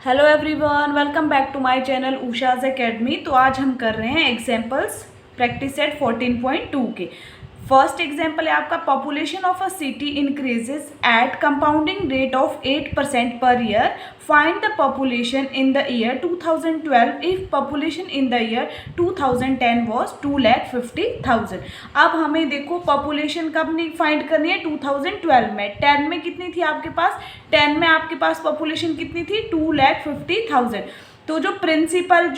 Hello everyone, welcome back to my channel Usha's academy. तो आज हम कर रहे हैं एग्जांपल्स प्रैक्टिस सेट 14.2 के। फर्स्ट एग्जांपल है आपका, population of a city increases at compounding rate of 8% per year. Find the population in the year 2012 if population in the year 2010 was 2,50,000। अब हमें देखो पॉपुलेशन कब नहीं फाइंड करनी है, 2012 में। 10 में कितनी थी आपके पास, 10 में आपके पास पॉपुलेशन कितनी थी, 2,50,000। तो जो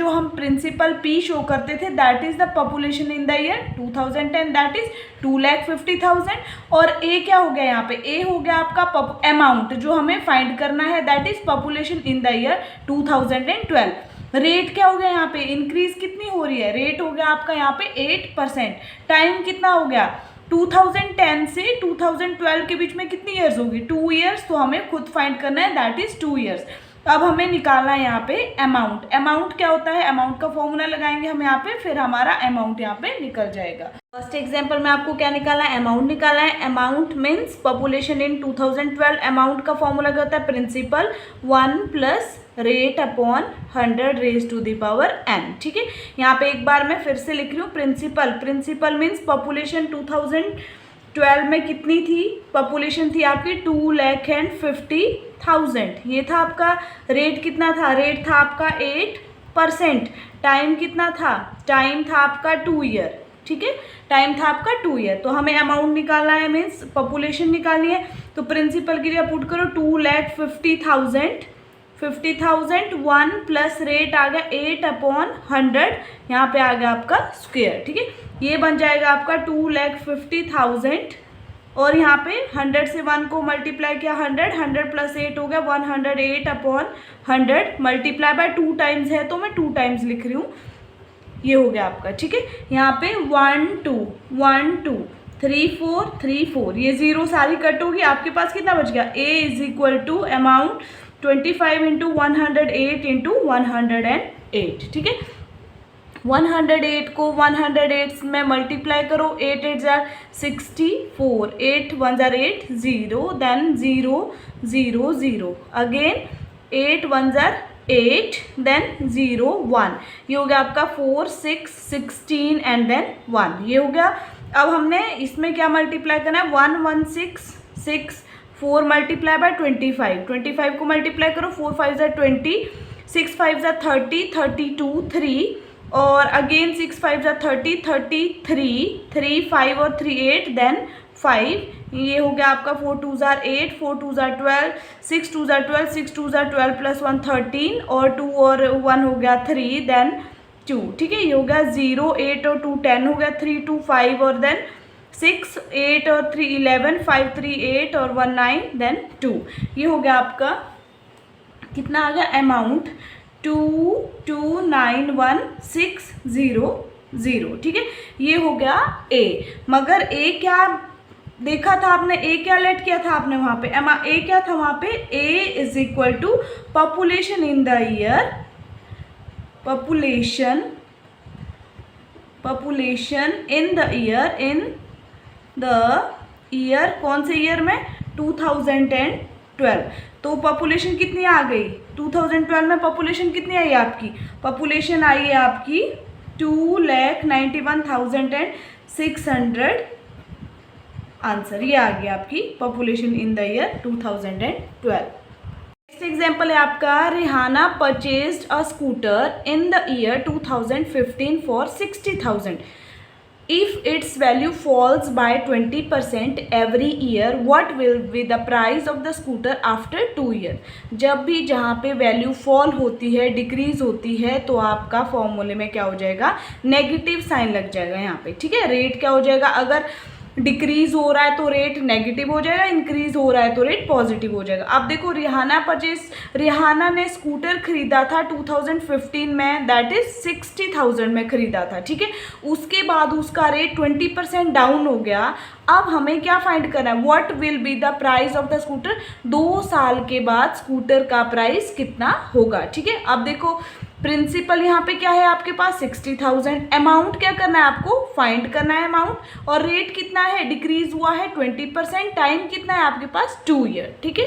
हम प्रिंसिपल पी शो करते थे, that is the population in the year 2010, that is 2,50,000। और ए क्या हो गया यहाँ पे, ए हो गया आपका अमाउंट जो हमें फाइंड करना है, that is population in the year 2012। Rate क्या हो गया यहाँ पे, इंक्रीज कितनी हो रही है, रेट हो गया आपका यहाँ पे 8%। टाइम कितना हो गया, 2010 से 2012 के बीच में कितनी ईयर्स होगी, 2 ईयर्स। तो हमें खुद फाइंड करना है, दैट इज 2 ईयर्स। अब हमें निकालना है यहाँ पे अमाउंट। अमाउंट क्या होता है, अमाउंट का फॉर्मूला लगाएंगे हम यहाँ पे, फिर हमारा अमाउंट यहाँ पे निकल जाएगा। फर्स्ट एग्जांपल में आपको क्या निकालना है, अमाउंट निकालना है। Amount means population in 2012। Amount का फॉर्मूला क्या होता है, principal 1 plus rate upon 100 raise to the power n। ठीक है, यहाँ पे एक बार मैं फिर से लिख रही हूँ प्रिंसिपल। प्रिंसिपल मीन्स पॉपुलेशन 2012 में कितनी थी, पॉपुलेशन थी आपकी 2,50,000। ये था आपका रेट, कितना था, रेट था आपका 8%। टाइम कितना था, टाइम था आपका 2 ईयर। ठीक है, टाइम था आपका 2 ईयर। तो हमें अमाउंट निकालना है, मीन्स पॉपुलेशन निकालनी है। तो प्रिंसिपल की जगह पुट करो 2,50,000। 1 प्लस रेट आ गया 8/100, यहाँ पे आ गया आपका स्क्वायर। ठीक है, ये बन जाएगा आपका 2,50,000। और यहाँ पे 100 से 1 को मल्टीप्लाई किया 100 प्लस 8 हो गया 108/100 मल्टीप्लाई बाय 2 टाइम्स है, तो मैं 2 टाइम्स लिख रही हूँ। ये हो गया आपका। ठीक है, यहाँ पे 1 2 1 2 3 4 3 4, ये जीरो सारी कट होगी। आपके पास कितना बच गया, a is equal to amount 25 into 108 into 108। ठीक है, 108 को 108 में मल्टीप्लाई करो, 8 8 जार 64, 8 1 जार 8 0, देन 0 0 0, अगेन 8 1 जार 8, देन 0 1। ये हो गया आपका 4 6 16 एंड देन 1, ये हो गया। अब हमने इसमें क्या मल्टीप्लाई करना है, 1 1 6 6, 4 मल्टीप्लाई बाय 25, 25 को मल्टीप्लाई करो, 4 5 जार 20, 6 5 जार 30, 32 3, और अगेन 6 5 जार 30, 33 3 5 और 3 8, देन 5। ये हो गया आपका 4 2 jar 8, 4 2 jar 12, 6 2 jar 12, 6 2 jar 12 plus 1 13, और 2 और 1 हो गया 3, देन 2। ठीक है, ये हो गया 0 8 और 2 10 हो गया, 3 2 5 और देन 6 8 और 3 11, 5 3 8 और 1 9, देन 2। ये हो गया आपका, कितना आ गया अमाउंट 2291600। ठीक है, ये हो गया ए। मगर ए क्या देखा था आपने, ए क्या लेट किया था आपने वहाँ पे, ए क्या था वहाँ पे, A is equal to population in the year, population in the year, कौन से ईयर में, 2012। तो पॉपुलेशन कितनी आ गई, 2012 में पॉपुलेशन कितनी आई आपकी, पॉपुलेशन आई है आपकी 2,91,600। आंसर ये आ गया आपकी population in the year 2012। Next example है आपका, Rihanna purchased a scooter in the year 2015 for 60,000। If its value falls by 20% every year, what will be the price of the scooter after 2 years? जब भी जहाँ पे value fall होती है, decrease होती है, तो आपका फॉर्मूले में क्या हो जाएगा, नेगेटिव साइन लग जाएगा यहाँ पे। ठीक है, रेट क्या हो जाएगा, अगर डिक्रीज हो रहा है तो रेट नेगेटिव हो जाएगा, इंक्रीज हो रहा है तो रेट पॉजिटिव हो जाएगा। अब देखो रिहाना ने स्कूटर खरीदा था 2015 में, दैट इज 60,000 में खरीदा था। ठीक है, उसके बाद उसका रेट 20% डाउन हो गया। अब हमें क्या फाइंड करना है, what will be the price of the scooter, 2 साल के बाद स्कूटर का प्राइस कितना होगा। ठीक है, अब देखो प्रिंसिपल यहाँ पे क्या है आपके पास 60,000, अमाउंट क्या करना है आपको, फाइंड करना है अमाउंट, और रेट कितना है, डिक्रीज हुआ है 20%, टाइम कितना है आपके पास 2 ईयर। ठीक है,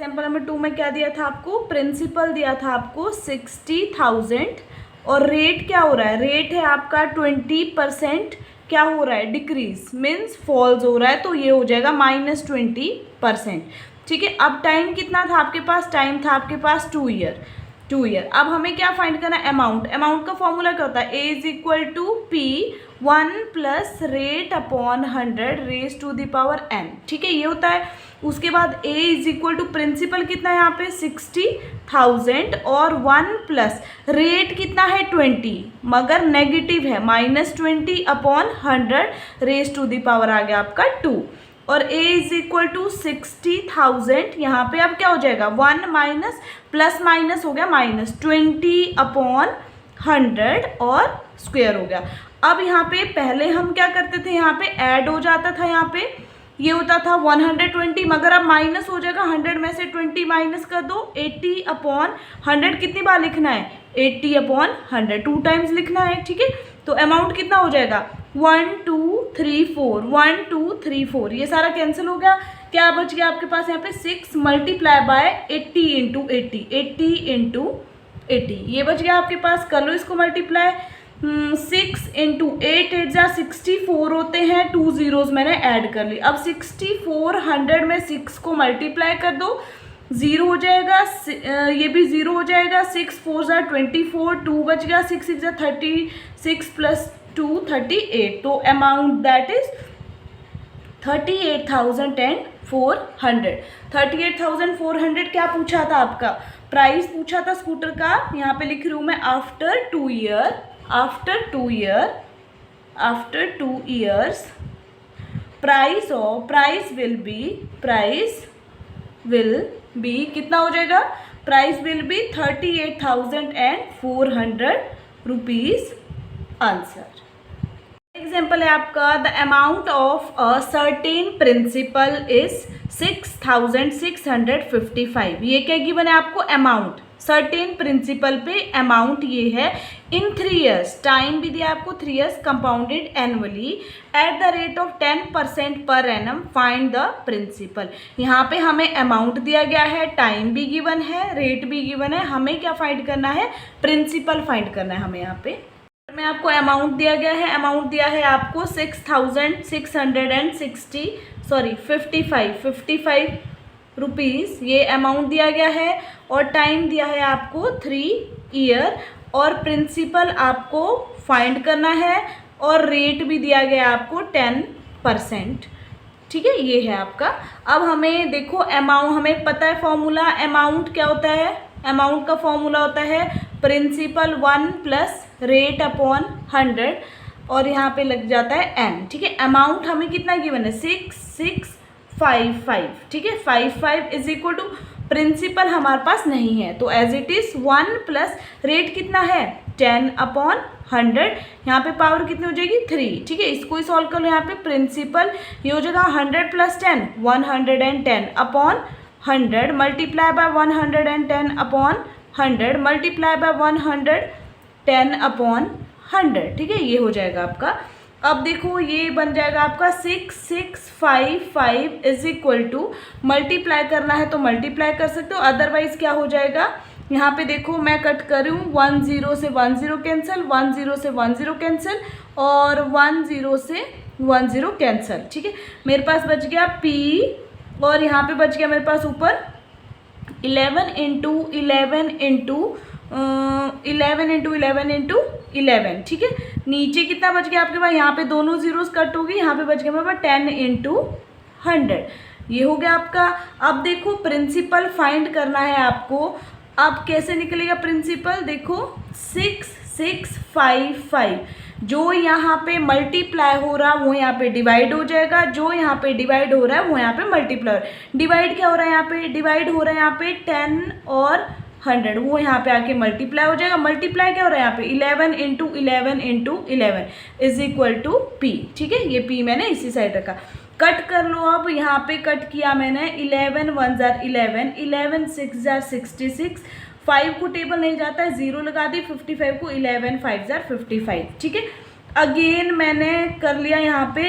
एग्जाम्पल नंबर 2 में क्या दिया था आपको, प्रिंसिपल दिया था आपको 60,000 और रेट क्या हो रहा है, रेट है आपका 20% क्या हो रहा है, डिक्रीज मीन्स फॉल्स हो रहा है, तो ये हो जाएगा -20%। ठीक है, अब टाइम कितना था आपके पास, टाइम था आपके पास 2 ईयर। अब हमें क्या फाइंड करना है, अमाउंट का फॉर्मूला क्या होता है, A is equal to P 1 plus rate upon 100 raise to the power n। ठीक है, ये होता है। उसके बाद A is equal to principal कितना है यहाँ पे 60,000 और 1 प्लस रेट कितना है 20 मगर नेगेटिव है -20 upon 100 raise to the power आ गया आपका 2 और A इज इक्वल टू 60,000 यहाँ पे अब क्या हो जाएगा 1 माइनस प्लस माइनस हो गया -20 अपॉन 100 और स्क्वायर हो गया। अब यहाँ पे पहले हम क्या करते थे, यहाँ पे ऐड हो जाता था, यहाँ पे ये होता था 120 मगर अब माइनस हो जाएगा 100 में से 20 माइनस कर दो 80 अपॉन 100 कितनी बार लिखना है 80 अपॉन 100 2 टाइम्स लिखना है। ठीक है, तो अमाउंट कितना हो जाएगा 1 2 3 4 1 2 3 4 ये सारा कैंसिल हो गया। क्या बच गया आपके पास यहाँ पे 6 मल्टीप्लाई बाय 80 इंटू 80 80 इंटू 80 ये बच गया आपके पास। कर लो इसको मल्टीप्लाई 6 इंटू 8 8 जा 64 होते हैं, 2 जीरोज मैंने ऐड कर ली। अब 64 100 में 6 को मल्टीप्लाई कर दो 0 हो जाएगा, ये भी 0 हो जाएगा, 6 4 जा 24 2 बच गया, 6 6 जा 36 प्लस 2 38 तो अमाउंट दैट इज 38,400। 38,400 क्या पूछा था आपका, प्राइस पूछा था स्कूटर का। यहाँ पे लिख रही हूँ मैं after 2 years price will be कितना हो जाएगा, price will be 38,400 rupees. Answer example है आपका the amount of a certain principal is 6,655। ये क्या गिवन है आपको, अमाउंट सर्टेन प्रिंसिपल पे अमाउंट ये है इन 3 years, टाइम भी दिया आपको 3 years compounded annually at the rate of 10% per annum find the principal. यहाँ पे हमें अमाउंट दिया गया है, टाइम भी गिवन है, रेट भी गिवन है, हमें क्या फाइंड करना है, प्रिंसिपल फाइंड करना है हमें। यहाँ पे में आपको अमाउंट दिया गया है, अमाउंट दिया है आपको 55 रुपीज़ ये अमाउंट दिया गया है और टाइम दिया है आपको 3 ईयर और प्रिंसिपल आपको फाइंड करना है और रेट भी दिया गया आपको 10%। ठीक है, ये है आपका। अब हमें देखो अमाउंट, हमें पता है फॉर्मूला, अमाउंट क्या होता है, अमाउंट का फॉर्मूला होता है प्रिंसिपल 1 प्लस रेट अपॉन 100 और यहाँ पे लग जाता है n। ठीक है, अमाउंट हमें कितना गिवन है 6655। ठीक है, 55 इज इक्वल टू प्रिंसिपल हमारे पास नहीं है तो as it is 1 plus rate कितना है 10 अपॉन 100, यहाँ पे पावर कितनी हो जाएगी 3। ठीक है, इसको ही सॉल्व कर लो। यहाँ पे प्रिंसिपल ये हो जाएगा 100 plus 10 110 upon 100 multiply by 110 upon 100 multiply by 110 upon 100। ठीक है, ये हो जाएगा आपका। अब देखो ये बन जाएगा आपका 6655 इज इक्वल टू मल्टीप्लाई करना है तो मल्टीप्लाई कर सकते हो, अदरवाइज क्या हो जाएगा, यहाँ पे देखो मैं कट कर रही हूँ 10 से 10 कैंसिल, 10 से 10 कैंसिल और 10 से 10 कैंसिल। ठीक है, मेरे पास बच गया P और यहाँ पे बच गया मेरे पास ऊपर 11 इंटू 11। ठीक है, नीचे कितना बच गया आपके पास, यहाँ पे दोनों जीरोस कट होगी, यहाँ पे बच गया मेरे पास 10 इंटू 100। ये हो गया आपका। अब देखो प्रिंसिपल फाइंड करना है आपको। अब कैसे निकलेगा प्रिंसिपल, देखो 6655 जो यहाँ पे मल्टीप्लाई हो रहा है वो यहाँ पे डिवाइड हो जाएगा, जो यहाँ पे डिवाइड हो रहा है वो यहाँ पे मल्टीप्लाई। डिवाइड क्या हो रहा है, यहाँ पे डिवाइड हो रहा है यहाँ पे 10 और 100 वो यहाँ पे आके मल्टीप्लाई हो जाएगा। मल्टीप्लाई क्या हो रहा है यहाँ पे 11 into 11 is equal to P। ठीक है, ये P मैंने इसी साइड रखा। कट कर लो, अब यहाँ पे कट किया मैंने 11 1 जार 11, 11 6 जार 66, 5 को टेबल नहीं जाता है 0 लगा दी, 55 को 11 5 जार 55। ठीक है, अगेन मैंने कर लिया यहाँ पे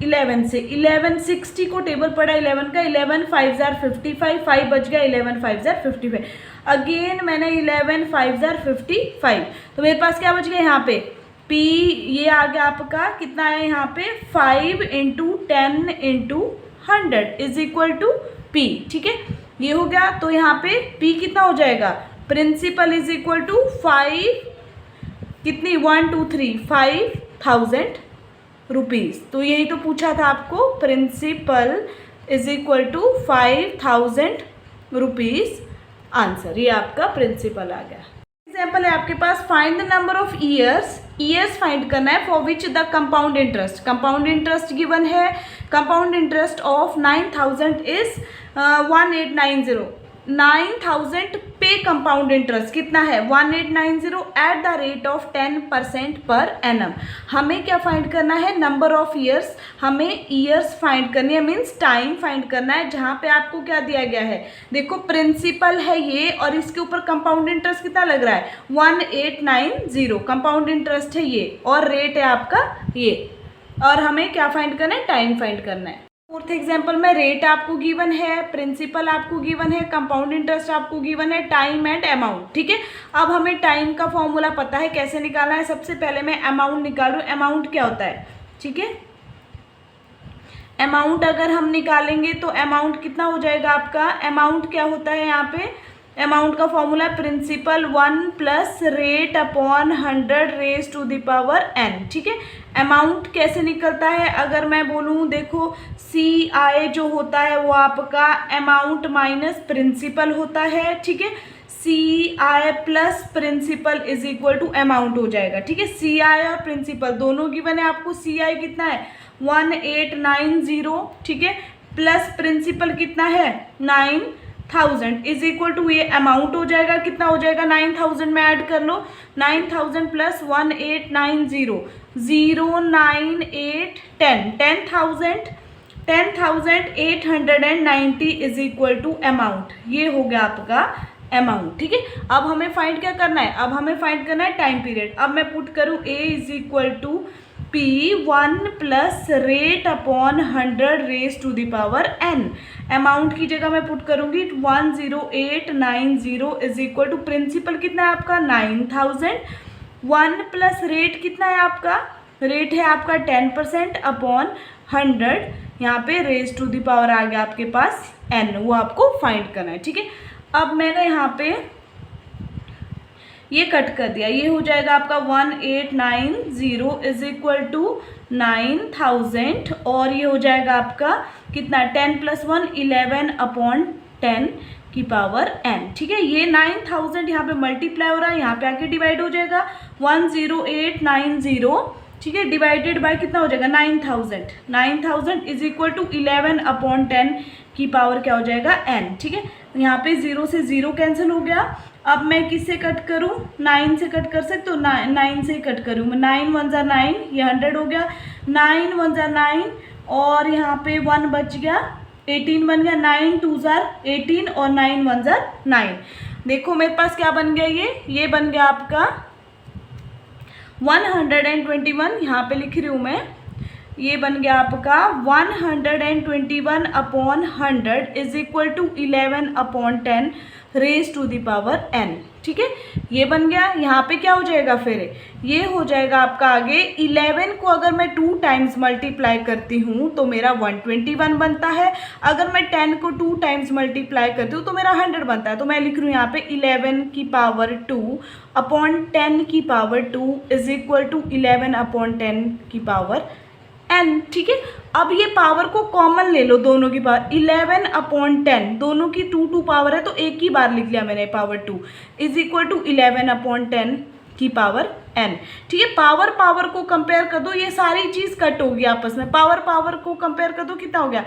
11 से 1160 को टेबल पड़ा 11 का, 11 5 जार 55, 5 बच गया, 11 5 जार 55। अगेन मैंने 11 5 जार 55, तो मेरे पास क्या बच गया यहाँ पे P, ये आ गया आपका कितना है यहाँ पे 5 into 10 into 100 is equal to P। ठीक है, ये हो गया। तो यहाँ पे P कितना हो जाएगा, प्रिंसिपल इज इक्वल टू 5 कितनी 1 2 3 5,000 रुपीज़। तो यही तो पूछा था आपको, principal is equal to 5,000 rupees answer. ये आपका प्रिंसिपल आ गया। एग्जाम्पल है आपके पास, find the number of years find करना है for which the compound interest given है। Compound interest of 9,000 is 1890। 9,000 पे कंपाउंड इंटरेस्ट कितना है 1890 at the rate of 10% per annum. हमें क्या फाइंड करना है, नंबर ऑफ ईयर्स, हमें ईयर्स फाइंड करनी है, मीन्स टाइम फाइंड करना है। जहाँ पे आपको क्या दिया गया है, देखो प्रिंसिपल है ये और इसके ऊपर कंपाउंड इंटरेस्ट कितना लग रहा है 1890, कंपाउंड इंटरेस्ट है ये और रेट है आपका ये, और हमें क्या फाइंड करना है, टाइम फाइंड करना है। फोर्थ एग्जाम्पल में रेट आपको गिवन है, प्रिंसिपल आपको गिवन है, कंपाउंड इंटरेस्ट आपको गिवन है, टाइम एंड अमाउंट। ठीक है, अब हमें टाइम का फॉर्मूला पता है कैसे निकालना है। सबसे पहले मैं अमाउंट निकालूँ, अमाउंट क्या होता है। ठीक है, अमाउंट अगर हम निकालेंगे तो अमाउंट कितना हो जाएगा आपका, अमाउंट क्या होता है यहाँ पे, अमाउंट का formula principal 1 plus rate upon 100 raise to the power n। ठीक है, अमाउंट कैसे निकलता है, अगर मैं बोलूँ देखो CI जो होता है वो आपका अमाउंट माइनस प्रिंसिपल होता है। ठीक है, CI plus principal is equal to amount हो जाएगा। ठीक है, CI और प्रिंसिपल दोनों गिवन है आपको। CI कितना है 1890, ठीक है, प्लस प्रिंसिपल कितना है 9,000 इज इक्वल टू ये अमाउंट हो जाएगा, कितना हो जाएगा 9,000 में ऐड कर लो, 9,000 plus 1890 0 9 8 10,000 10,890 is equal to amount. ये हो गया आपका अमाउंट। ठीक है, अब हमें फाइंड क्या करना है, अब हमें फाइंड करना है टाइम पीरियड। अब मैं पुट करूँ A is equal to P1 plus rate upon 100 raise to the power n। Amount की जगह मैं पुट करूंगी 10890 इज इक्वल टू प्रिंसिपल कितना है आपका 9,000, 1 प्लस रेट कितना है आपका, रेट है आपका 10% अपॉन 100, यहाँ पे रेज टू द पावर आ गया आपके पास n, वो आपको फाइंड करना है। ठीक है, अब मैंने यहाँ पे ये कट कर दिया, ये हो जाएगा आपका 1890 इज इक्वल टू 9,000 और ये हो जाएगा आपका कितना 10 प्लस 1 11 अपॉन 10 की पावर n। ठीक है, ये 9,000 यहाँ पे मल्टीप्लाई हो रहा है, यहाँ पे आके डिवाइड हो जाएगा 10890। ठीक है, डिवाइडेड बाय कितना हो जाएगा 9,000 इज इक्वल टू 11 अपॉन 10 की पावर क्या हो जाएगा n। ठीक है, यहाँ पे 0 से 0 कैंसिल हो गया। अब मैं किससे कट करूँ, 9 से कट कर सकते हो, 9 से कट करूँ मैं, 9 1 ज़ा 9, ये 100 हो गया, 9 1 ज़ा 9 और यहाँ पे 1 बच गया, 18 बन गया, 9 2 ज़ा 18 और 9 1 ज़ा 9। देखो मेरे पास क्या बन गया, ये बन गया आपका 121, यहाँ पे लिख रही हूँ मैं, ये बन गया आपका 121 upon 100 is equal to 11 upon 10 raise to the power n। ठीक है, ये बन गया। यहाँ पे क्या हो जाएगा फिर, ये हो जाएगा आपका आगे 11 को अगर मैं 2 टाइम्स मल्टीप्लाई करती हूँ तो मेरा 121 बनता है, अगर मैं 10 को 2 टाइम्स मल्टीप्लाई करती हूँ तो मेरा 100 बनता है। तो मैं लिख रही हूँ यहाँ पे 11 की पावर 2 अपॉन 10 की power 2 is equal to 11 upon 10 की पावर n। ठीक है, अब ये पावर को कॉमन ले लो, दोनों की पावर 11 अपॉन 10, दोनों की 2 पावर है तो एक ही बार लिख लिया मैंने power 2 is equal to 11 upon 10 की पावर n। ठीक है, पावर को कंपेयर कर दो, ये सारी चीज़ कट होगी आपस में, पावर को कंपेयर कर दो, कितना हो गया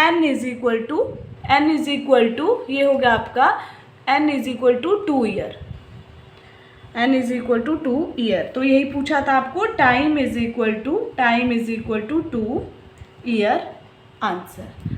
n इज इक्वल टू ये हो गया आपका n is equal to 2 year, n is equal to 2 year. तो यही पूछा था आपको, time is equal to 2 year answer.